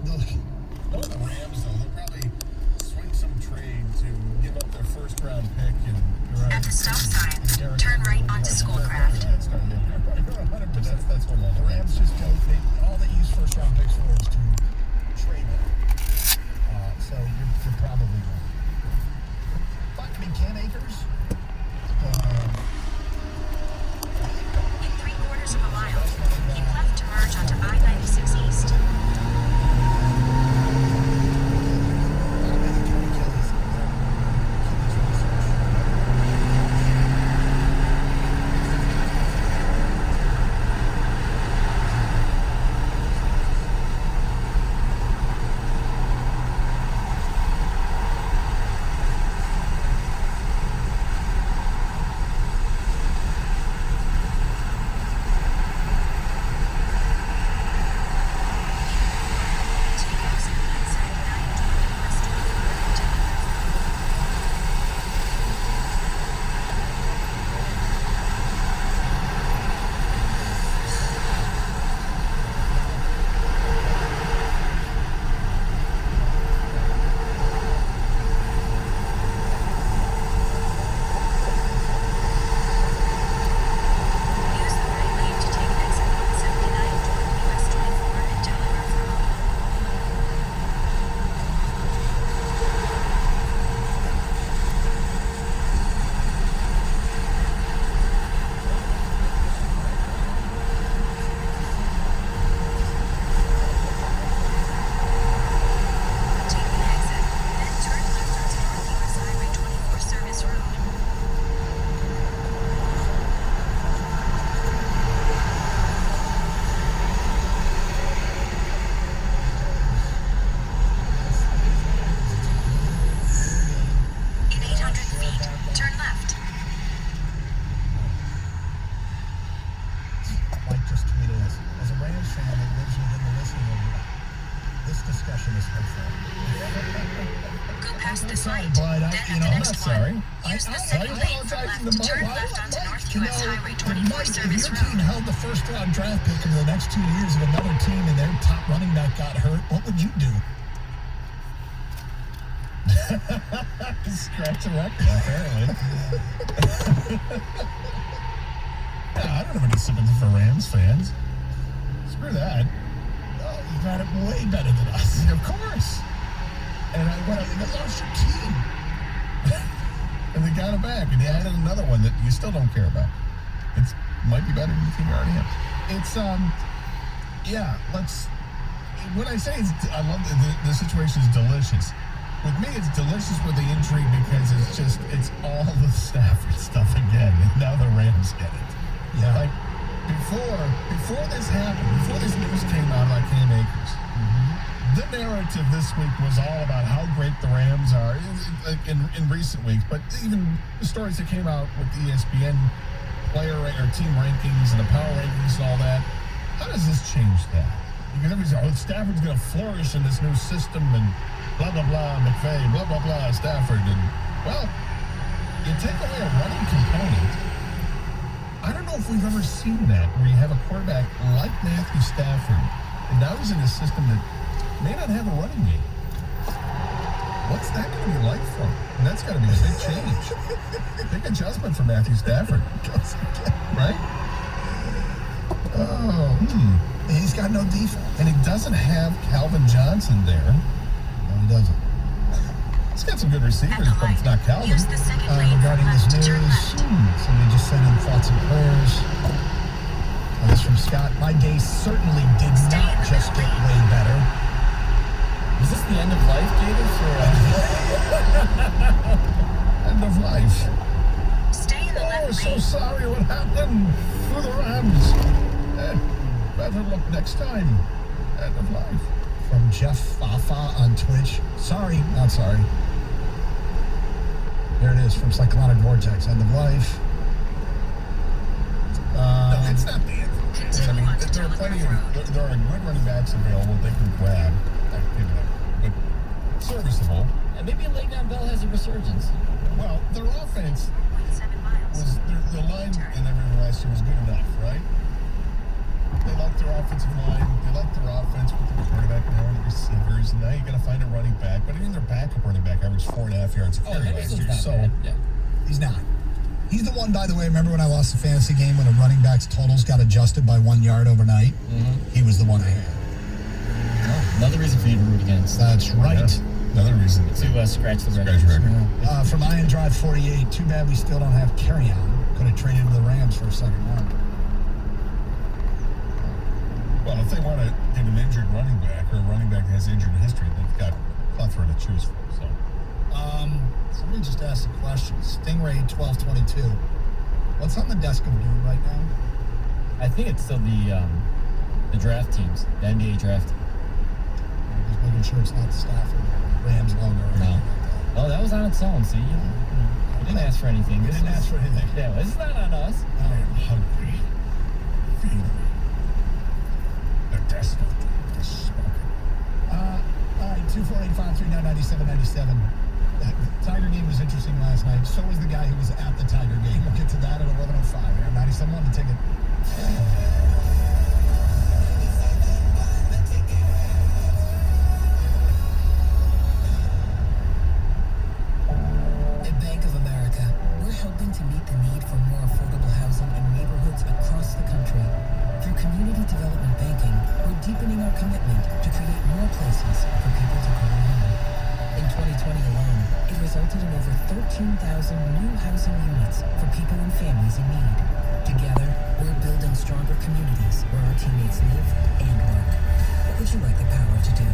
The Rams, though, they'll probably swing some trade to give up their first-round pick and at the stop sign, turn right onto Schoolcraft. That's 100%. That's what The Rams just don't. All they use first-round picks for is to trade them. So you're probably right. But I mean, Cam Akers. In 3/4 of a mile, keep left to merge onto I-96 East. Held the first-round draft pick in the next 2 years of another team and their top running back got hurt, what would you do? Scratch a record, apparently. I don't have any sympathy for Rams fans. Screw that. Oh, you got it way better than us. Of course. And they lost your team. And they got it back, and they added another one that you still don't care about. It's might be better than the team you already have. It's when I say I love the situation is delicious. With me, it's delicious with the intrigue because it's all the Stafford stuff again, and now the Rams get it. Yeah. Like before this happened, before this news came out about Cam Akers, the narrative this week was all about how great the Rams are in recent weeks, but even the stories that came out with ESPN player or team rankings and the power rankings and all that. How does this change that? Because everybody's like, Stafford's going to flourish in this new system and blah, blah, blah, McVay, blah, blah, blah, Stafford. And, well, you take away a running component. I don't know if we've ever seen that where you have a quarterback like Matthew Stafford, and now he's in a system that may not have a running game. What's that going to be like for him? And that's got to be a big change. Big adjustment for Matthew Stafford. Right? He's got no defense. And he doesn't have Calvin Johnson there. No, he doesn't. He's got some good receivers, but it's not Calvin. Use the second lane Regarding this left to turn news, left. somebody just sent in thoughts and prayers. This from Scott. My day certainly did not just get way better. Is this the end of life, Davis? End of life. Stay in the Oh, left so lane. sorry what happened for the Rams. Better luck next time. End of life. From Jeff Fafa on Twitch. Sorry, not sorry. There it is from Cyclonic Vortex. End of life. No, it's not the end. I mean, there are plenty of there are good running backs available they can grab. But serviceable. And maybe Le'Veon Bell has a resurgence. Well, their offense 1.7 miles. was their line and everything last year was good enough, right? They liked their offense. offensive line. They like their offense with the quarterback now and the receivers. And now you got to find a running back. But even their backup running back averaged 4.5 yards a carry last year. So yeah. He's not. He's the one, by the way, remember when I lost the fantasy game when a running back's totals got adjusted by 1 yard overnight? Mm-hmm. He was the one I had. Oh, another reason for you to root against. That's right. Yeah. Another reason To scratch the record. Yeah. From Iron Drive 48, too bad we still don't have carry-on. Could have traded to the Rams for a second one. Well, if they want to get an injured running back or a running back that has injured history, they've got a plethora to choose from. So, somebody just asked a question. Stingray 1222. What's on the desk of Dude right now? I think it's still the draft teams, the NBA draft. Just making sure it's not Stafford Rams logo or anything like that. Oh, that was on its own. See, we didn't ask for anything. We didn't ask for anything. Yeah, this is not on us. I am hungry. Feed me. They're desperate. They're smoking. All right, 248-539-9797. The Tiger game was interesting last night. So was the guy who was at the Tiger game. We'll get to that at 11:05 here. 97 to take it. At Bank of America, we're helping to meet the need for more affordable housing in neighborhoods across the country. Through community development banking, we're deepening our commitment to create more places for people to call home. In 2020 alone, it resulted in over 13,000 new housing units for people and families in need. Together, we're building stronger communities where our teammates live and work. What would you like the power to do?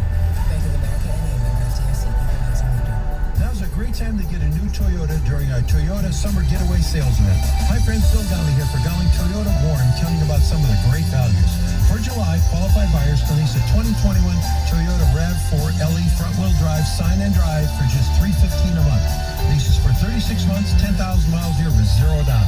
Bank of America and AMM FDIC equal housing lender. Now's a great time to get a new Toyota during our Toyota Summer Getaway Sales Event. Hi friends, Phil Donnelly here for Gowling Toyota Warren, telling you about some of the great values. For July, qualified buyers can lease a 2021 Toyota RAV4 LE front-wheel drive sign and drive for just $315 a month. Leases for 36 months, 10,000 miles a year with $0 down.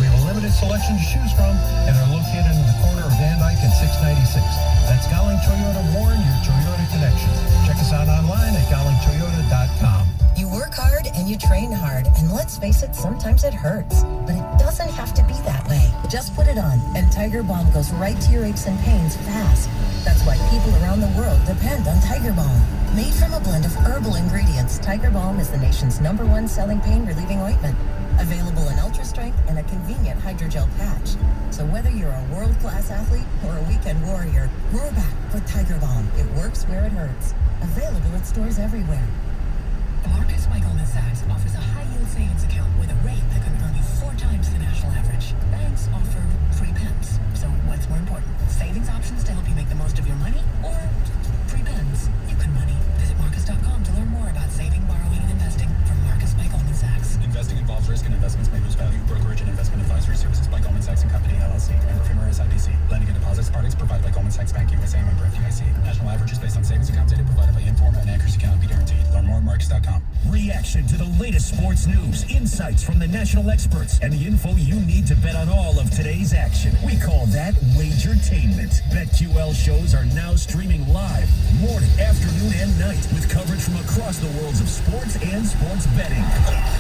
We have a limited selection to choose from and are located in the corner of Van Dyke and 696. That's Gowling Toyota Warren, your Toyota connection. Check us out online at gowlingtoyota.com. You work hard and you train hard, and let's face it, sometimes it hurts. But it doesn't have to be that way. Just put it on, and Tiger Balm goes right to your aches and pains fast. That's why people around the world depend on Tiger Balm. Made from a blend of herbal ingredients, Tiger Balm is the nation's #1 selling pain-relieving ointment. Available in ultra strength and a convenient hydrogel patch. So whether you're a world-class athlete or a weekend warrior, roar back with Tiger Balm. It works where it hurts. Available at stores everywhere. Marcus by Goldman Sachs offers a high-yield savings account with a rate that can earn you 4 times the national average. Banks offer free pens. So what's more important? Savings options to help you make the most of your money, or free pens? You can money. Visit Marcus.com to learn more about saving, borrowing, and investing from Marcus by Goldman Sachs. Investing involves risk and investments may lose value. Brokerage and investment advisory services by Goldman Sachs and Company, LLC. Member FINRA SIPC. Lending and deposits products provided by Goldman Sachs Bank USA, member FDIC. National averages based on savings account data provided by Informa and accuracy cannot be guaranteed. Learn more at Marcus.com. Reaction to the latest sports news, insights from the national experts, and the info you need to bet on all of today's action. We call that Wagertainment. BetQL shows are now streaming live, morning, afternoon, and night, with coverage from across the worlds of sports and sports betting.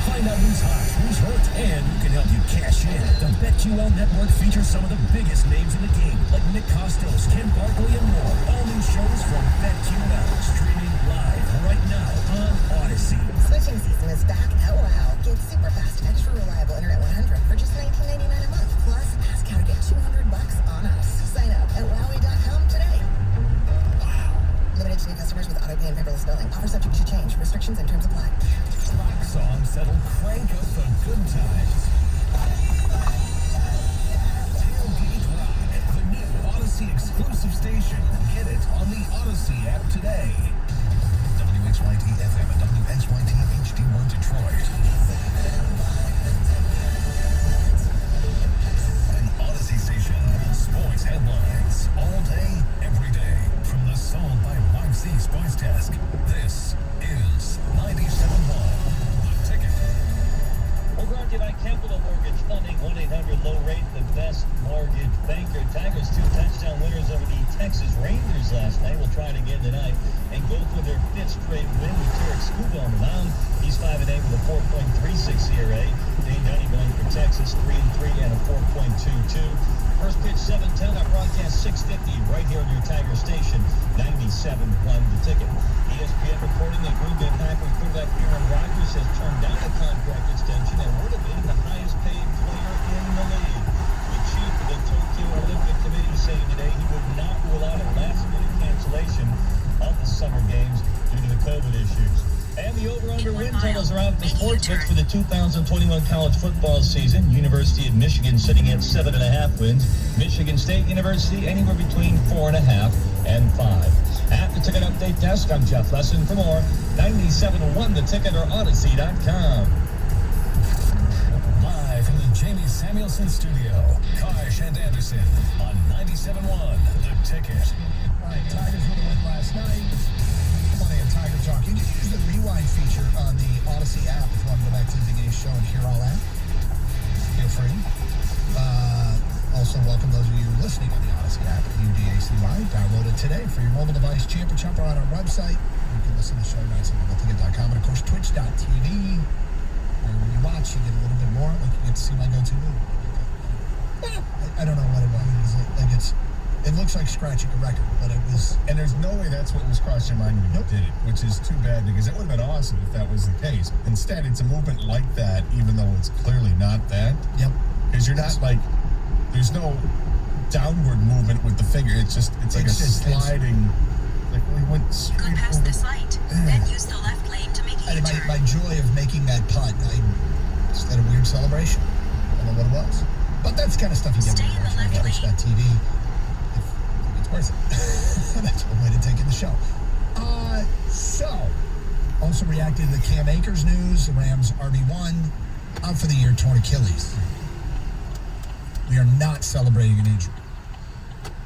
Find out who's hot, who's hurt, and who can help you cash in. The BetQL network features some of the biggest names in the game, like Nick Kostos, Ken Barkley, and more. All new shows from BetQL, streaming live right now on Odyssey. Switching season is back at WOW. Get super fast, extra reliable internet 100 for just $19.99 a month. Plus, ask how to get $200 on us. Sign up at wowie.com today. Wow. Limited to new customers with auto pay and paperless billing. Offer subject to change. Restrictions and terms apply. Rock songs that'll crank up the good times. Tailgate Rock, the new Odyssey exclusive station. Get it on the Odyssey app today. WXYT FM and WXYT HD1 Detroit. An Odyssey station. Sports headlines. All day, every day. From the Sold by YC Sports Desk. This is 97.1. The Ticket. We're brought to you by Capital Mortgage Funding, 1-800-LOW-RATE, the best mortgage banker. Tigers 2 touchdown winners over the Texas Rangers last night. We'll try it again tonight and go for their 5th straight win with Tarek Skubal on the mound. He's 5-8 with a 4.36 ERA. Dane Downey going for Texas, 3-3 and a 4.22. First pitch 7:10. Our broadcast 6:50 right here on your Tiger station, 97.1 The Ticket. ESPN reporting that Green Bay Packers quarterback Aaron Rodgers has turned down a contract extension and would have been the highest paid player in the league. The chief of the Tokyo Olympic Committee saying today he would not rule out a last-minute cancellation of the summer games due to the COVID issues. And the over-under win totals are out for sportsbooks for the 2021 college football season. University of Michigan sitting at 7.5 wins. Michigan State University anywhere between 4.5 and 5. At the Ticket Update Desk, I'm Jeff Lesson. For more, 97.1 The Ticket or Odyssey.com. Live from the Jamie Samuelson Studio, Karsh and Anderson on 97.1 The Ticket. All right, Tigers with a win last night. Plenty of Tiger talk. You can use the rewind feature on the Odyssey app if you want to go back to today's show and hear all that. Feel free. Also, welcome those of you listening on the Odyssey app, UDACY. Download it today for your mobile device. Champ and Chumper on our website. You can listen to the show at 97.1theticket.com. And of course, twitch.tv. Where when you watch, you get a little bit more. Like you get to see my go-to move. I don't know what it was. It looks like scratching a record, but it was. And there's no way that's what was crossing your mind when you did it, which is too bad because it would have been awesome if that was the case. Instead, it's a movement like that, even though it's clearly not that. Yep. Because you're not like, there's no downward movement with the finger. It's like a sliding. Like we went straight Go past over. this light, then use the left lane to make a And U-turn. my joy of making that putt, I just had a weird celebration. I don't know what it was. But that's the kind of stuff you get Stay when in the you're left watching lane. that TV. If it's worth it. That's one way to take in the show. So, also reacted to the Cam Akers news. The Rams RB1 out for the year, torn Achilles. We are not celebrating an injury.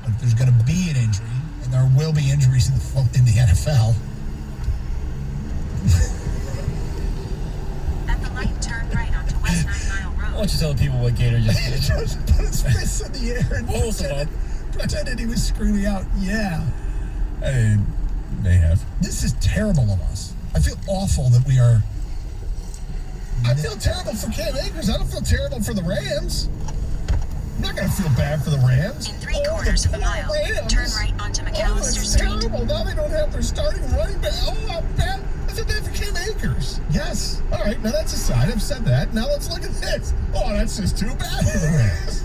But if there's going to be an injury, and there will be injuries in the NFL. At the light, turn right onto West 9 Mile Why Road. don't you tell people what Gator just did? Just put his fists in the air and Both of them. pretended he was screaming out, yeah. They have. This is terrible of us. I feel awful that we are. I feel terrible for Cam Akers. I don't feel terrible for the Rams. I'm not going to feel bad for the Rams. In 3/4 of a mile, turn right onto McAllister that's Street. terrible. Now they don't have their starting running back. Oh, I'm bad. I feel bad for Cam Akers. Yes. All right, now that's aside. I've said that. Now let's look at this. Oh, that's just too bad for the Rams.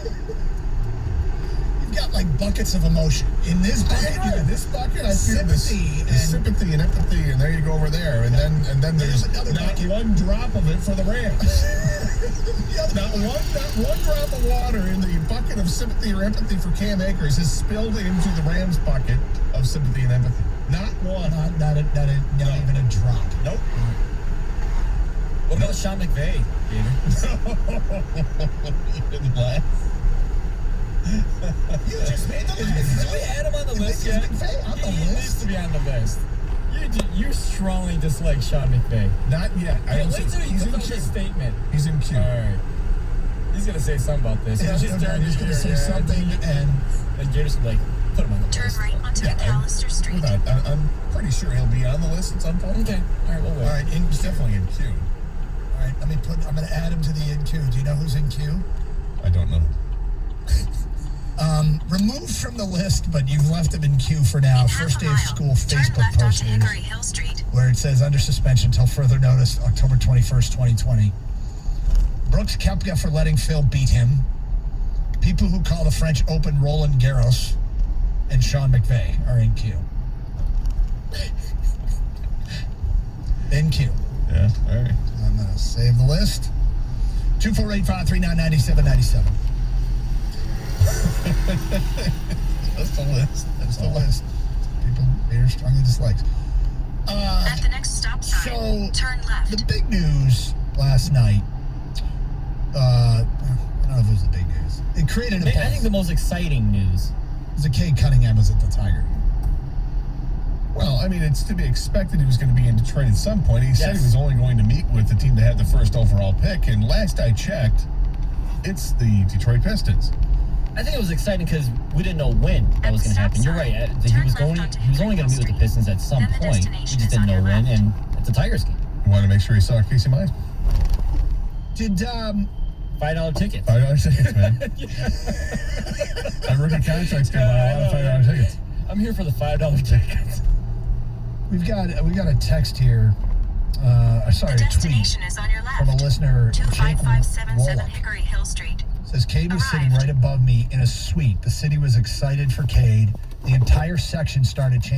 You've got like buckets of emotion. In this bucket, In this bucket, I feel sympathy the sympathy and empathy, and there you go over there. And then there's another not bucket. one drop of it for the Rams. Not one drop of water in the bucket of sympathy or empathy for Cam Akers has spilled into the Rams bucket of sympathy and empathy. Not one. not even a drop. Nope. What about Sean McVay, Gator? You didn't laugh. You just made the list. Did we add him on the list Is yet? McVay on the He needs list? to be on the list. You strongly dislike Sean McVay. Not yet. I Yeah, don't wait think till he he's comes in out with queue. a statement. He's in queue. All right. He's going to say something about this. Yeah, He's just during he's the going to year, say something, and And Gator's gonna be like, put him on the Turn list. right onto Yeah, McAllister Street. I'm pretty sure he'll be on the list at some point. Okay. All right, we'll wait. All right, he's definitely in queue. all right, I'm going to add him to the in queue. Do you know who's in queue? I don't know. Removed from the list, but you've left him in queue for now. In half First a day of mile, school turn Facebook left post onto news, Hickory Hill Street. where it says under suspension until further notice, October 21st, 2020. Brooks Koepka for letting Phil beat him. People who call the French Open Roland Garros and Sean McVay are in queue. In queue. Yeah, all right. I'm going to save the list. 248-539-9797. That's the list. That's the list. People Gator strongly dislikes. At the next stop sign, turn left. The big news last night, I don't know if it was the big news. It created a buzz. I think the most exciting news is that Cade Cunningham was at the Tiger. Well, I mean, it's to be expected he was going to be in Detroit at some point. He said he Yes. was only going to meet with the team that had the first overall pick, and last I checked, it's the Detroit Pistons. I think it was exciting because we didn't know when that was going to happen. You're right. He was only going to meet with the Pistons at some point. We just didn't know when, and it's a Tigers game. You wanted to make sure he saw Casey Mize. Did $5 tickets. $5 tickets, man. That rookie contract's gonna buy a lot of $5 tickets. I'm here for the $5 tickets. we got a text here. Sorry, The a tweet destination is on your left. from a listener, Jake 25577 Wallach. Hickory Hill Street. Says Cade was sitting Arrived. right above me in a suite. The city was excited for Cade. The entire section started changing.